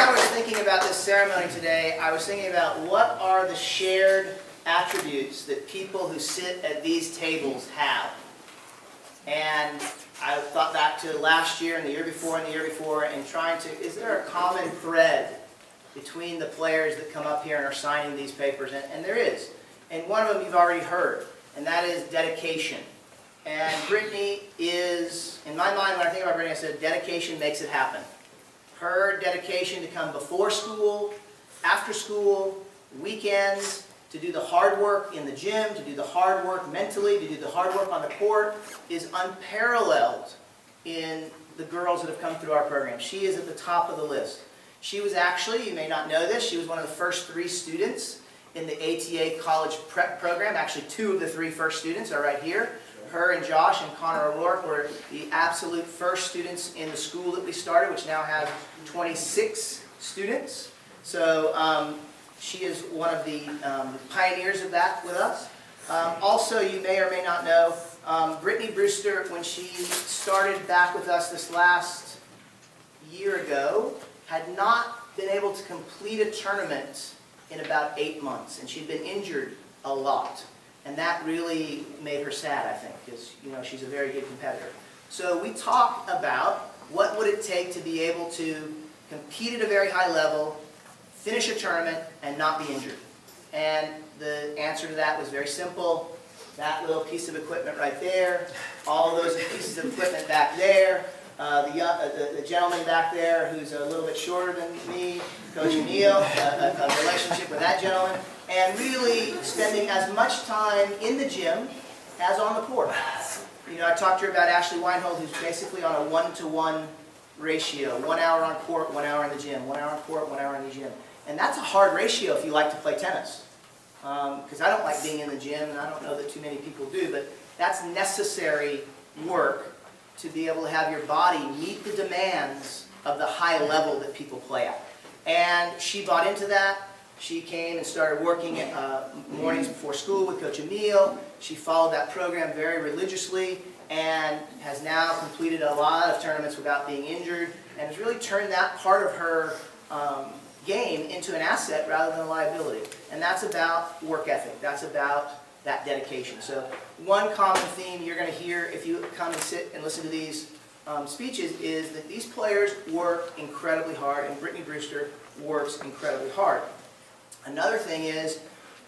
I was thinking about this ceremony today, I was thinking about what are the shared attributes that people who sit at these tables have. And I thought back to last year and the year before and the year before and trying to, is there a common thread between the players that come up here and are signing these papers? And there is. And one of them you've already heard, and that is dedication. And Brittany is, in my mind, when I think about Brittany, I said dedication makes it happen. Her dedication to come before school, after school, weekends, to do the hard work in the gym, to do the hard work mentally, to do the hard work on the court, is unparalleled in the girls that have come through our program. She is at the top of the list. She was actually, you may not know this, she was one of the first 3 students in the ATA college prep program. Actually, 2 of the 3 first students are right here. Her and Josh and Connor O'Rourke were the absolute first students in the school that we started, which now has 26 students. So she is one of the pioneers of that with us. Also, you may or may not know, Brittany Brewster, when she started back with us this last year ago, had not been able to complete a tournament in about 8 months, and she'd been injured a lot. And that really made her sad, I think, because she's a very good competitor. So we talked about what would it take to be able to compete at a very high level, finish a tournament, and not be injured. And the answer to that was very simple. That little piece of equipment right there, all those pieces of equipment back there, the gentleman back there who's a little bit shorter than me, Coach Neal, a relationship with that gentleman, and really spending as much time in the gym as on the court. I talked to her about Ashley Weinhold, who's basically on a 1-to-1 ratio, 1 hour on court, 1 hour in the gym, 1 hour on court, 1 hour in the gym. And that's a hard ratio if you like to play tennis. Because I don't like being in the gym, and I don't know that too many people do, but that's necessary work to be able to have your body meet the demands of the high level that people play at. And she bought into that. She came and started working mornings before school with Coach Emil. She followed that program very religiously and has now completed a lot of tournaments without being injured, and has really turned that part of her game into an asset rather than a liability. And that's about work ethic. That's about that dedication. So one common theme you're going to hear if you come and sit and listen to these speeches is that these players work incredibly hard, and Brittany Brewster works incredibly hard. Another thing is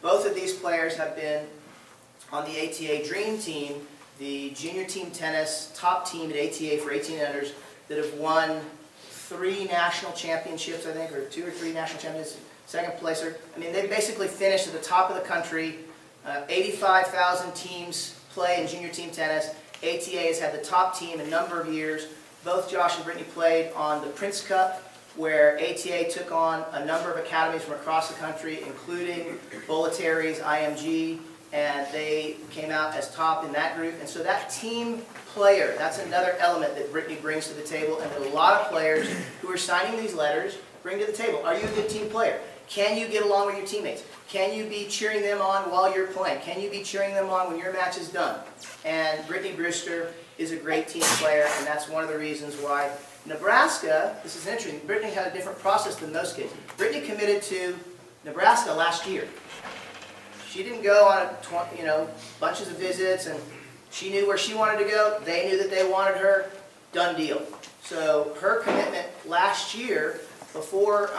both of these players have been on the ATA Dream Team, the junior team tennis top team at ATA for 18-unders that have won 3 national championships, I think, or 2 or 3 national championships, second placer. I mean, they basically finished at the top of the country. 85,000 teams play in junior team tennis. ATA has had the top team a number of years. Both Josh and Brittany played on the Prince Cup, where ATA took on a number of academies from across the country, including Bollettieri's IMG, and they came out as top in that group. And so that team player, that's another element that Brittany brings to the table, and that a lot of players who are signing these letters bring to the table. Are you a good team player? Can you get along with your teammates? Can you be cheering them on while you're playing? Can you be cheering them on when your match is done? And Brittany Brewster is a great team player, and that's one of the reasons why Nebraska, this is interesting, Brittany had a different process than most kids. Brittany committed to Nebraska last year. She didn't go on bunches of visits, and she knew where she wanted to go. They knew that they wanted her. Done deal. So her commitment last year, before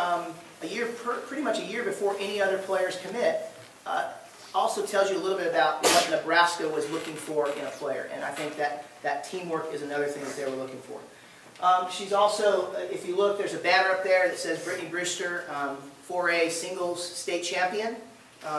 pretty much a year before any other players commit, also tells you a little bit about what Nebraska was looking for in a player. And I think that teamwork is another thing that they were looking for. She's also, if you look, there's a banner up there that says Brittany Brewster, 4A singles state champion.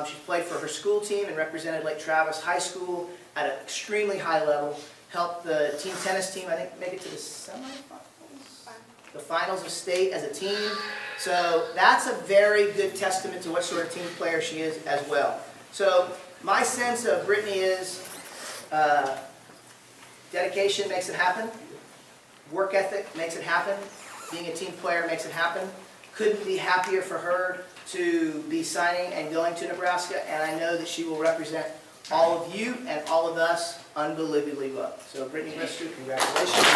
She's played for her school team and represented Lake Travis High School at an extremely high level. Helped the team tennis team, I think, make it to the semifinals, the finals of state as a team. So that's a very good testament to what sort of team player she is as well. So my sense of Brittany is dedication makes it happen. Work ethic makes it happen. Being a team player makes it happen. Couldn't be happier for her to be signing and going to Nebraska, and I know that she will represent all of you and all of us unbelievably well. So Brittany Brewster, congratulations.